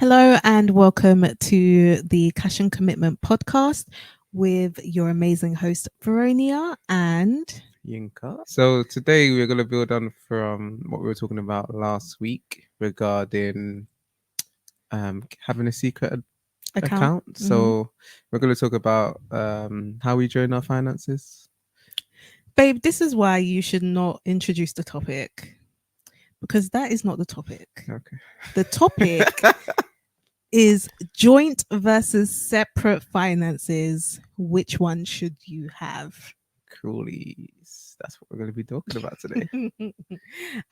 Hello and welcome to the Cash and Commitment podcast with your amazing host Veronia and Yinka. So today we're going to build on from what we were talking about last week regarding having a secret account. account. So we're going to talk about how we join our finances. Babe, this is why you should not introduce the topic because that is not the topic. Okay. The topic is joint versus separate finances. Which one should you have? Coolies. That's what we're going to be talking about today. And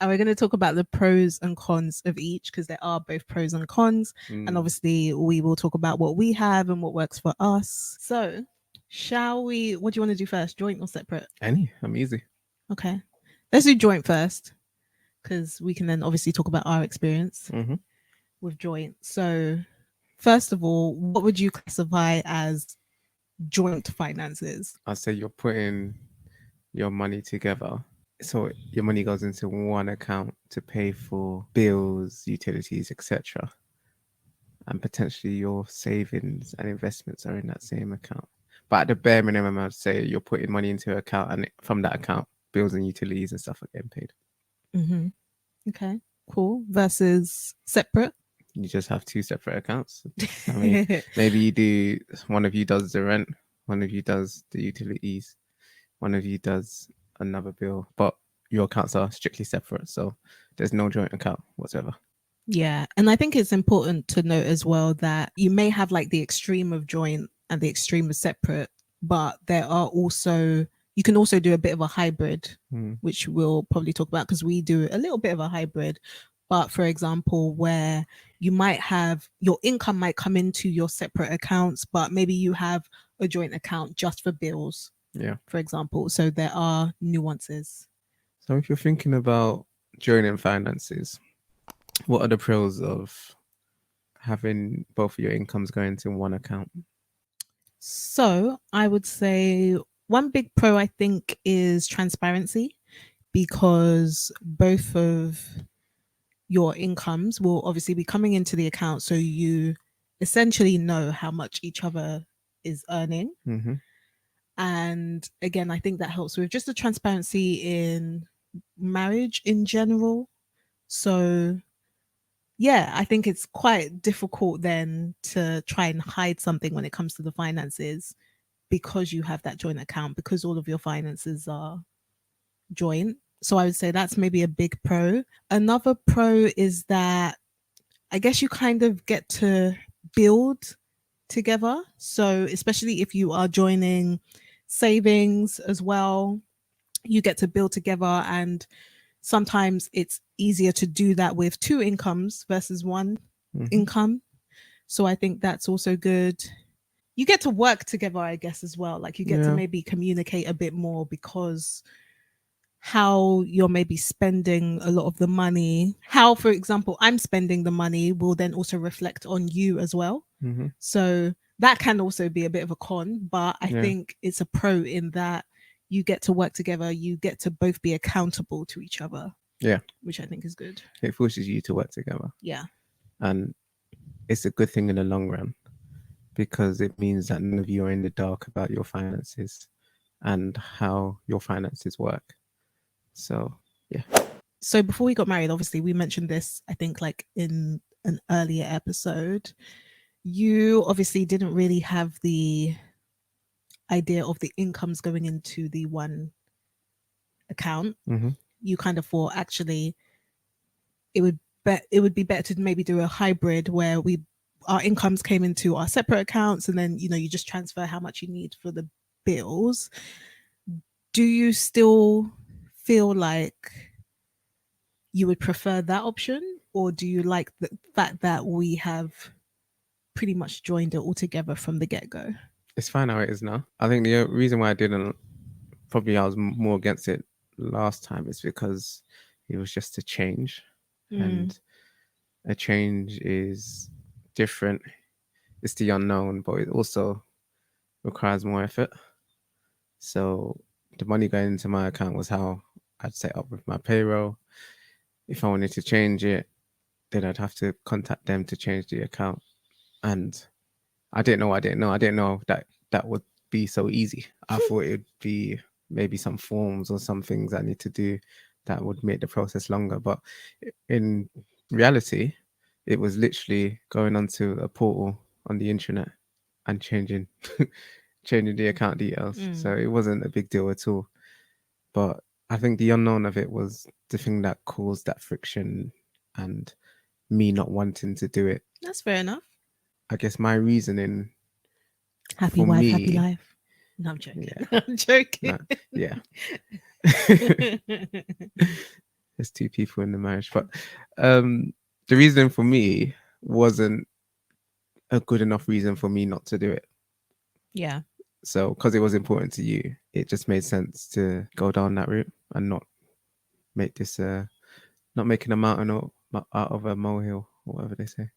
we're going to talk about the pros and cons of each because there are both pros and cons. And obviously, we will talk about what we have and what works for us. So, shall we? What do you want to do first, joint or separate? I'm easy. Okay. Let's do joint first because we can then obviously talk about our experience with joint. So, first of all, what would you classify as joint finances? I'd say you're putting your money together. So your money goes into one account to pay for bills, utilities, etc. And potentially your savings and investments are in that same account. But at the bare minimum, I'd say you're putting money into an account, and from that account, bills and utilities and stuff are getting paid. Okay, cool. Versus separate. You just have two separate accounts. I mean, maybe you do, one of you does the rent, one of you does the utilities, one of you does another bill, but your accounts are strictly separate. So there's no joint account whatsoever. Yeah. And I think it's important to note as well that you may have like the extreme of joint and the extreme of separate, but there are also, you can also do a bit of a hybrid, which we'll probably talk about because we do a little bit of a hybrid. But for example, where you might have your income might come into your separate accounts, but maybe you have a joint account just for bills. Yeah. For example. So there are nuances. So if you're thinking about joining finances, what are the pros of having both of your incomes going into one account? So I would say one big pro I think is transparency because both of your incomes will obviously be coming into the account. So you essentially know how much each other is earning. And again, I think that helps with just the transparency in marriage in general. So yeah, I think it's quite difficult then to try and hide something when it comes to the finances because you have that joint account, because all of your finances are joint. So I would say that's maybe a big pro. Another pro is that I guess you kind of get to build together. So especially if you are joining savings as well, you get to build together, and sometimes it's easier to do that with two incomes versus one income. So I think that's also good. You get to work together, I guess, as well. Like you get to maybe communicate a bit more because how you're maybe spending a lot of the money, how, for example, I'm spending the money will then also reflect on you as well. So that can also be a bit of a con, but I think it's a pro in that you get to work together, you get to both be accountable to each other. Yeah. Which I think is good. It forces you to work together. Yeah. And it's a good thing in the long run because it means that none of you are in the dark about your finances and how your finances work. So, yeah. So before we got married, obviously we mentioned this, I think like in an earlier episode, you obviously didn't really have the idea of the incomes going into the one account. You kind of thought actually it would be better to maybe do a hybrid where our incomes came into our separate accounts and then you just transfer how much you need for the bills. Do you still feel like you would prefer that option, or do you like the fact that we have pretty much joined it all together from the get-go? It's fine how it is now. I think the reason why I was more against it last time is because it was just a change, and a change is different. It's the unknown, but it also requires more effort. So the money going into my account was how I'd set up with my payroll. If I wanted to change it, then I'd have to contact them to change the account. And I didn't know that that would be so easy. I thought it'd be maybe some forms or some things I need to do that would make the process longer. But in reality, it was literally going onto a portal on the internet and changing changing the account details. So Mm. it wasn't a big deal at all. But I think the unknown of it was the thing that caused that friction and me not wanting to do it. That's fair enough. I guess my reasoning Happy for wife, happy me, life. No, I'm joking. yeah, I'm joking. no, yeah, there's two people in the marriage, but the reasoning for me wasn't a good enough reason for me not to do it. Yeah. So, because it was important to you, it just made sense to go down that route and not make this, not making a mountain out of a molehill or whatever they say.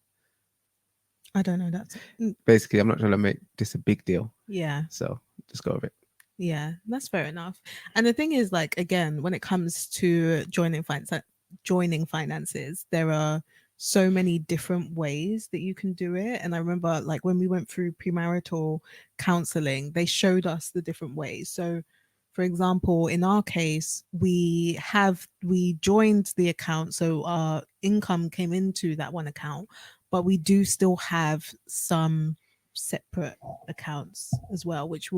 I don't know. Basically, I'm not trying to make this a big deal. Yeah. So just go with it. Yeah, that's fair enough. And the thing is, like, again, when it comes to joining finances, there are so many different ways that you can do it. And I remember, like, when we went through premarital counseling, they showed us the different ways. So, for example, in our case, we joined the account, so our income came into that one account, but we do still have some separate accounts as well, which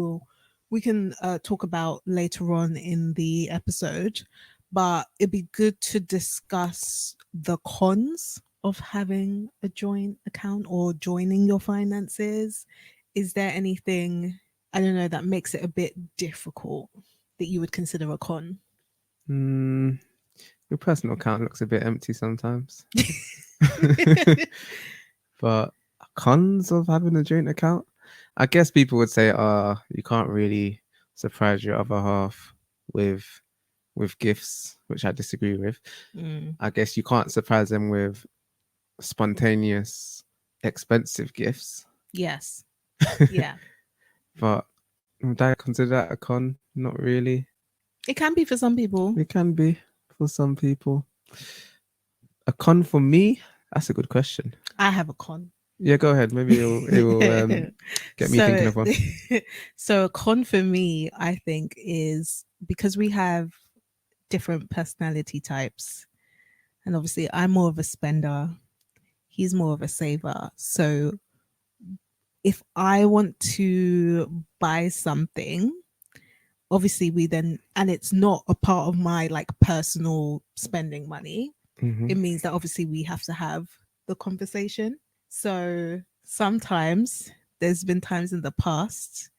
we can talk about later on in the episode. But it'd be good to discuss the cons of having a joint account or joining your finances. Is there anything, I don't know, that makes it a bit difficult that you would consider a con? Mm, your personal account looks a bit empty sometimes. But cons of having a joint account, I guess people would say, you can't really surprise your other half with gifts, which I disagree with. Mm, I guess you can't surprise them with spontaneous, expensive gifts. yes. Yeah. But would I consider that a con? Not really. It can be for some people. It can be for some people. A con for me? That's a good question. I have a con. Yeah, go ahead. Maybe it will get me thinking So, of one. so a con for me, I think, is because we have different personality types. And obviously, I'm more of a spender, he's more of a saver. So, if I want to buy something, obviously, and it's not a part of my like personal spending money, Mm-hmm. it means that obviously we have to have the conversation. So, sometimes there's been times in the past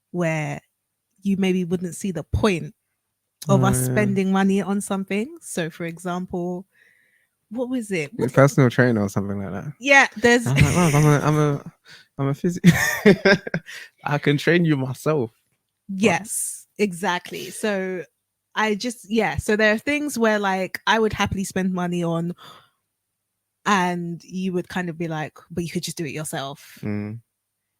where you maybe wouldn't see the point of us Yeah. spending money on something. So, for example, what was it? Your personal trainer or something like that. Yeah, there's I'm like, wow, I'm a physio. I can train you myself. yes, exactly. So so there are things where like I would happily spend money on, and you would kind of be like, but you could just do it yourself. Mm,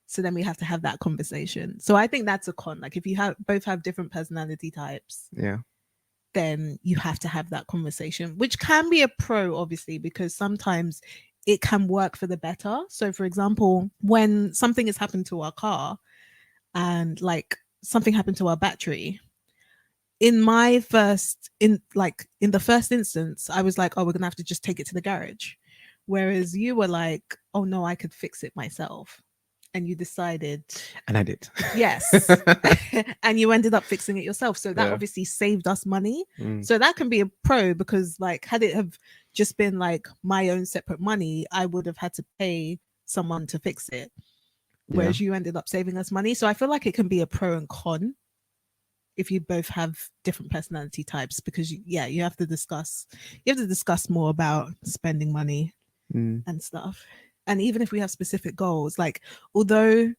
So then we have to have that conversation. So I think that's a con. Like if you both have different personality types, yeah. then you have to have that conversation, which can be a pro, obviously, because sometimes it can work for the better. So, for example, when something has happened to our car and like something happened to our battery, in the first instance, I was like, oh, we're gonna have to just take it to the garage. Whereas you were like, oh no, I could fix it myself. And you decided, And I did. yes. And you ended up fixing it yourself. So that Yeah. obviously saved us money. Mm, So that can be a pro because like had it have just been like my own separate money, I would have had to pay someone to fix it. Whereas you ended up saving us money. So I feel like it can be a pro and con if you both have different personality types because you have to discuss more about spending money mm, and stuff. And even if we have specific goals, like although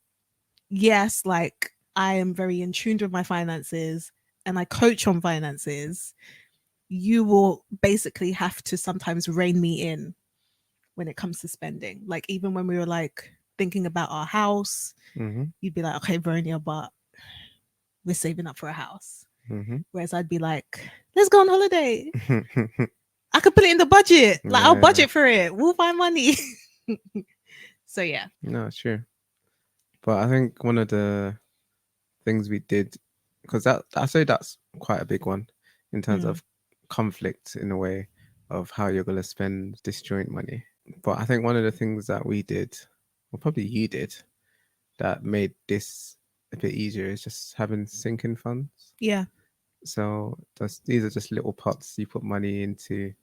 yes, like I am very in tune with my finances and I coach on finances, you will basically have to sometimes rein me in when it comes to spending. Like even when we were like thinking about our house, mm-hmm, you'd be like, okay, Veronia, but we're saving up for a house. mm-hmm. Whereas I'd be like, let's go on holiday. I could put it in the budget. Like I'll Yeah. budget for it. We'll find money. So yeah. No, it's true. But I think one of the things we did, because that I say that's quite a big one in terms Mm, of conflict in a way of how you're gonna spend this joint money. But I think one of the things that we did, or probably you did, that made this a bit easier is just having sinking funds. yeah. So these are just little pots you put money into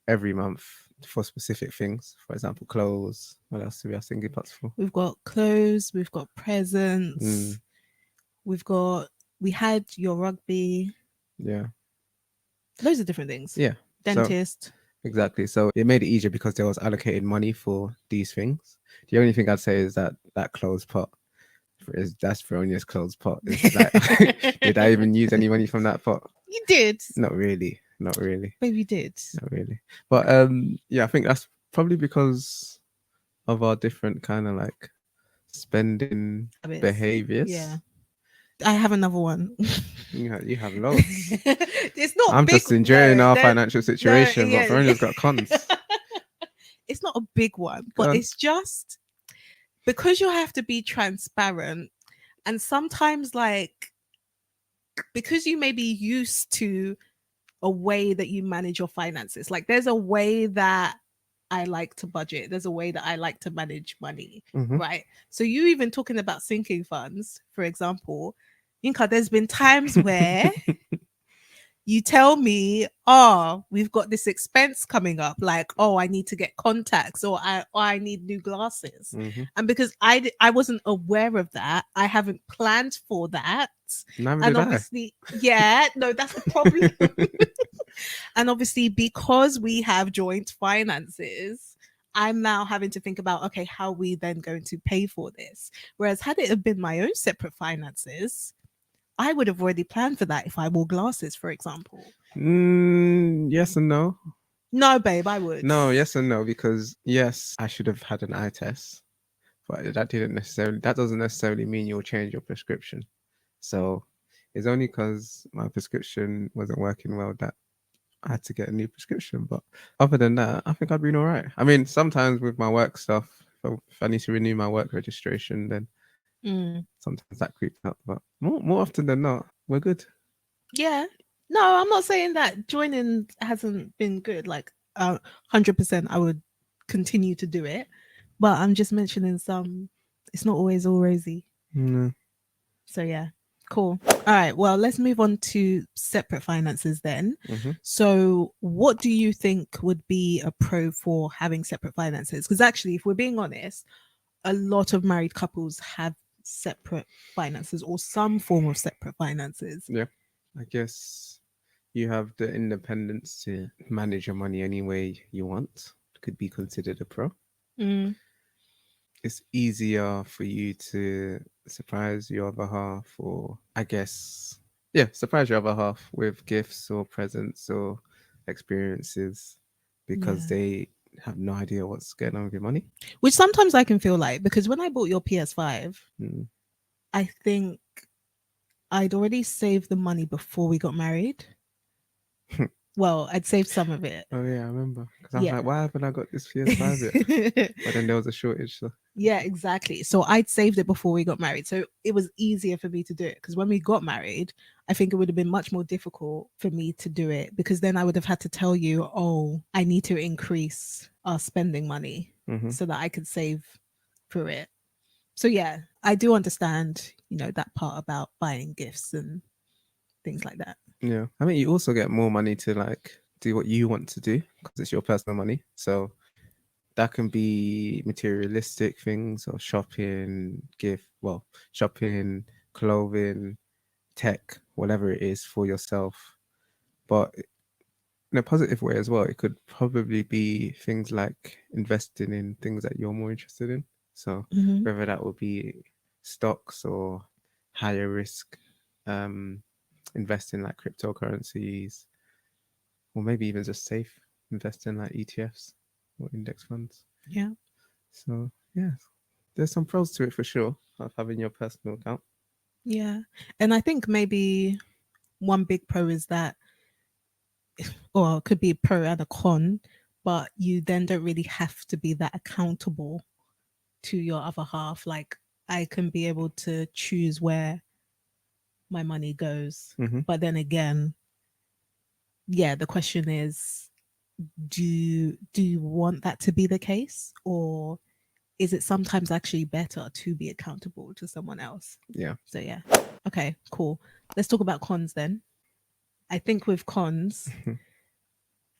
every month for specific things. For example, clothes. What else do we have sinking pots for? We've got clothes, we've got Mm, presents, we had your rugby, yeah. loads of different things. Yeah. So Dentist. exactly. So it made it easier because there was allocated money for these things. The only thing I'd say is that that clothes pot is that's Veronia's clothes pot. Is like, did I even use any money from that pot? You did. Not really. Not really. Baby, you did. Not really. But yeah, I think that's probably because of our different kind of like spending Habits. behaviors. Yeah. I have another one. You have loads. It's not I'm big. just enjoying No, our that- financial situation, yeah. but Veronia's got cons. It's not a big one, Go but on. it's just because you have to be transparent, and sometimes like because you may be used to a way that you manage your finances. Like there's a way that I like to budget. There's a way that I like to manage money, Mhm. right? So you even talking about sinking funds, for example, Yinka, there's been times where you tell me, oh, we've got this expense coming up, like, oh, I need to get contacts or I need new glasses. Mhm. And because I wasn't aware of that, I haven't planned for that. Neither And did I. obviously, yeah, no, that's the problem. And obviously, because we have joint finances, I'm now having to think about, okay, how are we then going to pay for this? Whereas, had it have been my own separate finances, I would have already planned for that if I wore glasses, for example. Yes and no. No, babe, I would. No, yes and no, because yes, I should have had an eye test, but that doesn't necessarily mean you'll change your prescription. So it's only because my prescription wasn't working well that I had to get a new prescription. But other than that, I think I've been all right. I mean, sometimes with my work stuff, if I need to renew my work registration, then Mm. sometimes that creeps up. But more often than not, we're good. Yeah. No, I'm not saying that joining hasn't been good. Like, 100%, I would continue to do it. But I'm just mentioning it's not always all rosy. Mm, So yeah, cool. All right. Well, let's move on to separate finances then. mhm. So, what do you think would be a pro for having separate finances? Because actually, if we're being honest, a lot of married couples have separate finances or some form of separate finances. Yeah, I guess you have the independence to manage your money any way you want. Could be considered a pro. Mm, It's easier for you to surprise your other half, or I guess, yeah, surprise your other half with gifts or presents or experiences because yeah. they have no idea what's going on with your money. Which sometimes I can feel like because when I bought your PS5, Mm. I think I'd already saved the money before we got married. Well, I'd saved some of it. Oh yeah, I remember. Because I was Yeah. like, why haven't I got this PS5 yet? But then there was a shortage. So. Yeah, exactly. So I'd saved it before we got married. So it was easier for me to do it because when we got married, I think it would have been much more difficult for me to do it because then I would have had to tell you, oh, I need to increase our spending money Mhm. so that I could save for it. So yeah, I do understand, that part about buying gifts and things like that. Yeah, I mean, you also get more money to like do what you want to do because it's your personal money. So that can be materialistic things or shopping, clothing, tech, whatever it is for yourself. But in a positive way as well, it could probably be things like investing in things that you're more interested in. So Mhm. whether that will be stocks or higher risk, invest in like cryptocurrencies, or maybe even just safe invest in like ETFs or index funds. Yeah. So yeah, there's some pros to it for sure of having your personal account. Yeah. And I think maybe one big pro is that or it could be a pro and a con, but you then don't really have to be that accountable to your other half. Like, I can be able to choose where my money goes. Hmm. But then again, yeah, the question is, do you want that to be the case, or is it sometimes actually better to be accountable to someone else? Yeah. So yeah. Okay, cool. Let's talk about cons then. I think with cons,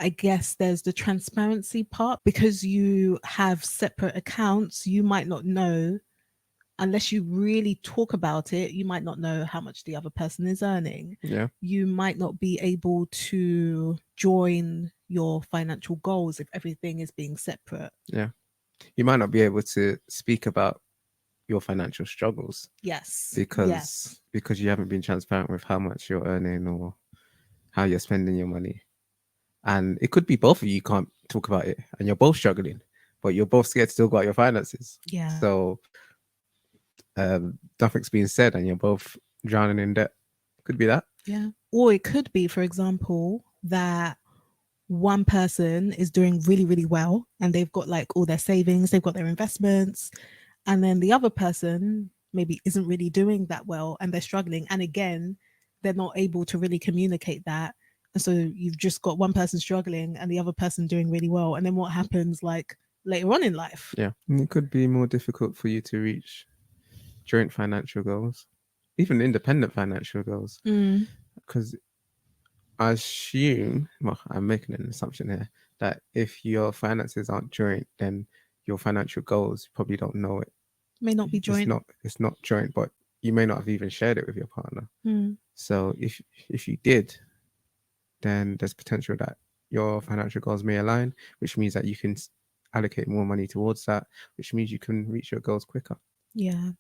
I guess there's the transparency part. Because you have separate accounts, you might not know, unless you really talk about it, you might not know how much the other person is earning. Yeah. You might not be able to join your financial goals if everything is being separate. Yeah. You might not be able to speak about your financial struggles Yes. because you haven't been transparent with how much you're earning or how you're spending your money. And it could be both of you can't talk about it and you're both struggling, but you're both scared to talk about your finances. Yeah. So nothing's being said and you're both drowning in debt. Could be that. Yeah. Or it could be, for example, that one person is doing really, really well and they've got like all their savings, they've got their investments, and then the other person maybe isn't really doing that well and they're struggling. And again, they're not able to really communicate that. And so you've just got one person struggling and the other person doing really well. And then what happens like later on in life? Yeah. And it could be more difficult for you to reach joint financial goals, even independent financial goals. Mm, Because I assume, well, I'm making an assumption here that if your finances aren't joint, then your financial goals you probably don't know it. may not be joint. It's not joint, but you may not have even shared it with your partner. Mm, So if you did, then there's potential that your financial goals may align, which means that you can allocate more money towards that, which means you can reach your goals quicker. yeah.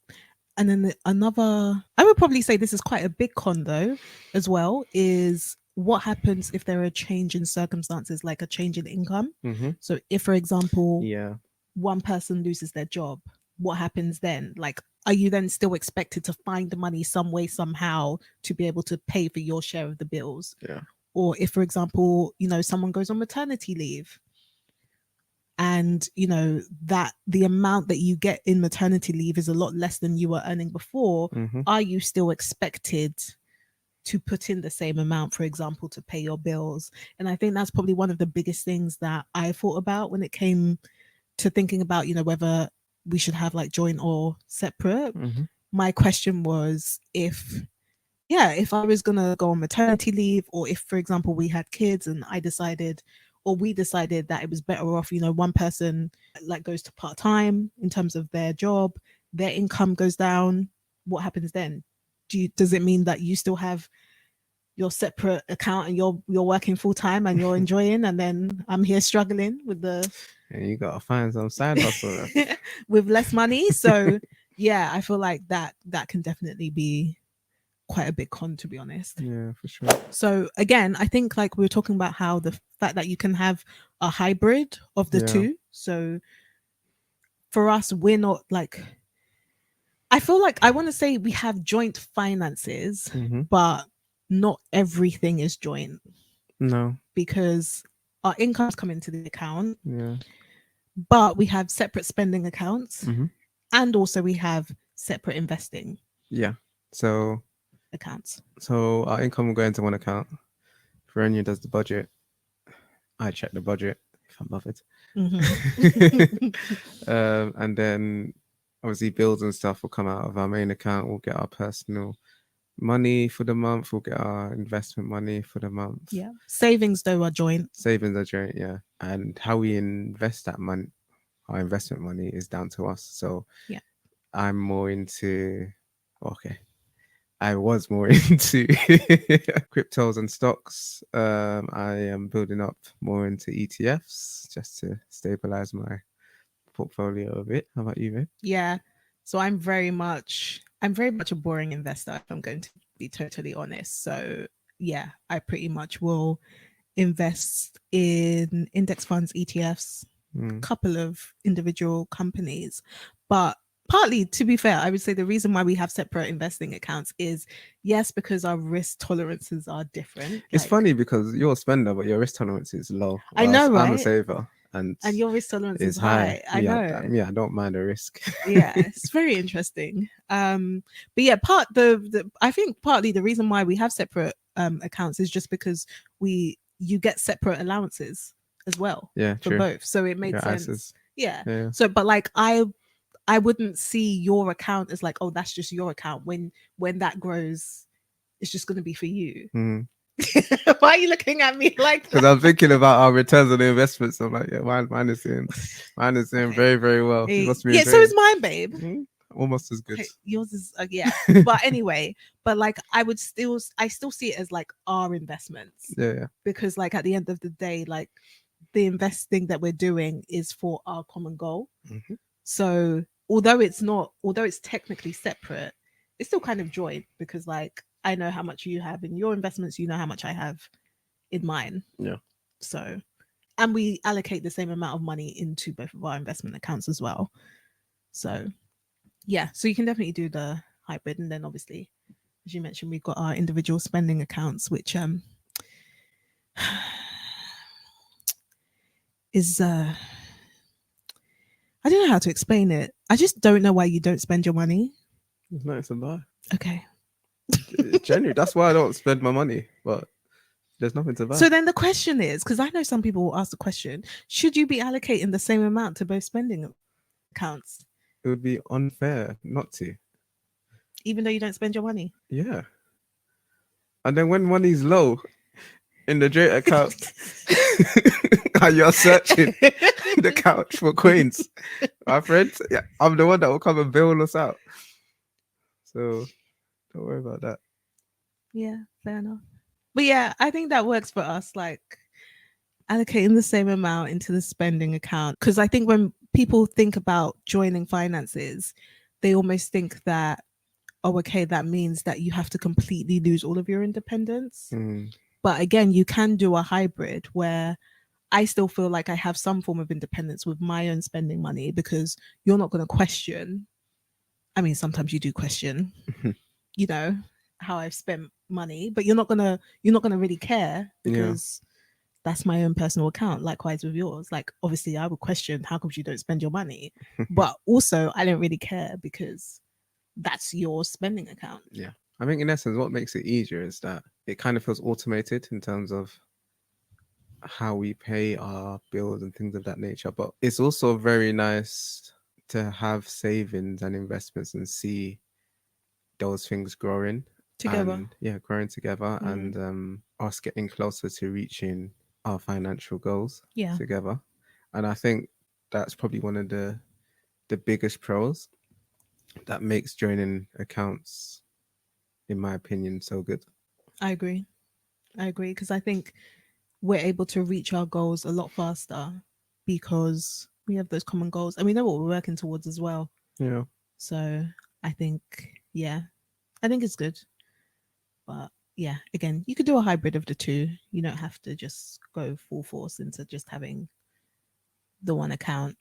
And then another, I would probably say this is quite a big con though, as well, is what happens if there are a change in circumstances, like a change in income. Mm-hmm. So if, for example, Yeah. one person loses their job, what happens then? Like, are you then still expected to find the money some way, somehow to be able to pay for your share of the bills? Yeah. Or if, for example, someone goes on maternity leave, and that the amount that you get in maternity leave is a lot less than you were earning before, Mm-hmm. are you still expected to put in the same amount, for example, to pay your bills? And I think that's probably one of the biggest things that I thought about when it came to thinking about whether we should have like joint or separate. Mm-hmm. My question was, if I was going to go on maternity leave, or if, for example, we had kids and we decided that it was better off, one person like goes to part time in terms of their job, their income goes down, what happens then? Does it mean that you still have your separate account and you're working full time and you're enjoying, and then I'm here struggling with And you gotta find some side hustle. with less money? So yeah, I feel like that can definitely be quite a big con, to be honest. Yeah, for sure. So again, I think like we were talking about how the fact that you can have a hybrid of the Yeah. two. So for us, we're not like, I feel like I want to say we have joint finances, Mm-hmm. but not everything is joint, No. because our incomes come into the account, Yeah. but we have separate spending accounts, Mm-hmm. and also we have separate investing Yeah. So accounts. our income will go into one account. Verenia does the budget. I check the budget if I'm bothered. Mhm. And then obviously bills and stuff will come out of our main account. We'll get our personal money for the month. We'll get our investment money for the month. Yeah. Savings though are joint. Savings are joint, yeah. And how we invest that money, our investment money, is down to us. So Yeah. I'm more into, okay, I was more into cryptos and stocks. I am building up more into ETFs just to stabilize my portfolio a bit. How about you, babe? Yeah. So I'm very much a boring investor, if I'm going to be totally honest. So yeah, I pretty much will invest in index funds, ETFs, Mm. couple of individual companies. But partly, to be fair, I would say the reason why we have separate investing accounts is, yes, because our risk tolerances are different. It's Like, funny because you're a spender, but your risk tolerance is low. I know, whilst I'm a right? saver and your risk tolerance is is high. high. I know. I don't mind the risk. Yeah, it's very interesting. But yeah, I think partly the reason why we have separate accounts is just because you get separate allowances as well Yeah, for true. both, so it made Your sense. ISAs. Yeah. Yeah. So, but like I wouldn't see your account as like, oh, that's just your account. When that grows, it's just going to be for you. Mm. Why are you looking at me like Because that? I'm thinking about our returns on the investments. I'm like, yeah, mine is doing Okay. very, very well. You must be Yeah, so enjoying is mine, babe. it. Almost as good. Okay, yours is yeah. But anyway, but like I still see it as like our investments, Yeah. because like at the end of the day, like the investing that we're doing is for our common goal. Mhm. So although it's technically separate, it's still kind of joint, because like I know how much you have in your investments, you know how much I have in mine. Yeah. So, and we allocate the same amount of money into both of our investment accounts as well. So yeah, so you can definitely do the hybrid. And then obviously, as you mentioned, we've got our individual spending accounts, which is I don't know how to explain it. I just don't know why you don't spend your money. It's nice to buy. Okay. Genuinely, that's why I don't spend my money. But there's nothing to buy. So then the question is, because I know some people will ask the question, should you be allocating the same amount to both spending accounts, It would be unfair not to. even though you don't spend your money? Yeah. And then when money's low in the joint account, and you're searching the couch for coins, my friend, yeah, I'm the one that will come and bail us out. So don't worry about that. Yeah, fair enough. But yeah, I think that works for us, like allocating the same amount into the spending account. Because I think when people think about joining finances, they almost think that, oh, okay, that means that you have to completely lose all of your independence. Mm. But again, you can do a hybrid where I still feel like I have some form of independence with my own spending money, because you're not going to question. I mean, sometimes you do question, you know, how I've spent money, but you're not gonna really care, because that's my own personal account. Likewise with yours. Like obviously I would question, how come you don't spend your money? But also I don't really care, because that's your spending account. Yeah. I think in essence, what makes it easier is that it kind of feels automated in terms of how we pay our bills and things of that nature. But it's also very nice to have savings and investments and see those things growing Together. and growing together and us getting closer to reaching our financial goals Yeah. together. And I think that's probably one of the biggest pros that makes joining accounts, in my opinion, so good. I agree, because I think we're able to reach our goals a lot faster because we have those common goals and we know what we're working towards as well. Yeah. So I think it's good. But yeah, again, you could do a hybrid of the two. You don't have to just go full force into just having the one account.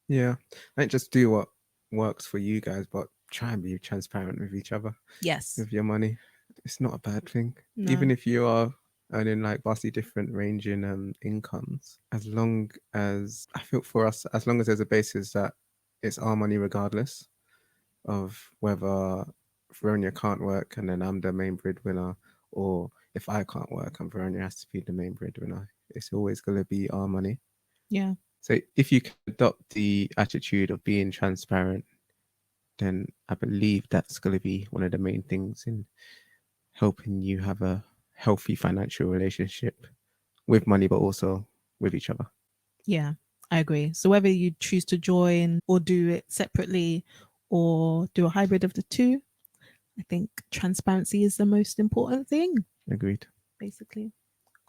Yeah. I think just do what works for you guys, but try and be transparent with each other. Yes. With your money. It's not a bad thing. No. Even if you are earning like vastly different range in incomes, as long as I feel for us, as long as there's a basis that it's our money regardless of whether Veronia can't work and then I'm the main breadwinner, or if I can't work and Veronia has to be the main breadwinner, it's always going to be our money. Yeah. So if you can adopt the attitude of being transparent, then I believe that's going to be one of the main things in helping you have a healthy financial relationship with money, but also with each other. Yeah, I agree. So whether you choose to join or do it separately or do a hybrid of the two, I think transparency is the most important thing. Agreed. Basically.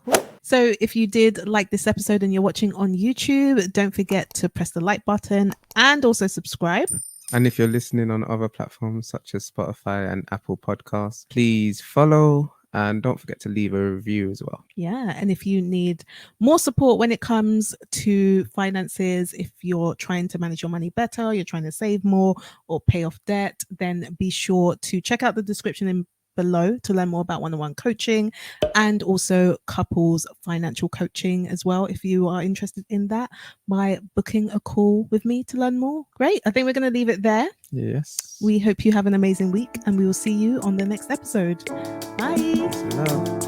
Cool. So if you did like this episode and you're watching on YouTube, don't forget to press the like button and also subscribe. And if you're listening on other platforms such as Spotify and Apple Podcasts, please follow And don't forget to leave a review as well. Yeah. And if you need more support when it comes to finances, if you're trying to manage your money better, you're trying to save more or pay off debt, then be sure to check out the description below to learn more about one-on-one coaching and also couples financial coaching as well. If you are interested in that, by booking a call with me to learn more. Great. I think we're going to leave it there. Yes. We hope you have an amazing week and we will see you on the next episode. Bye. Peace and love.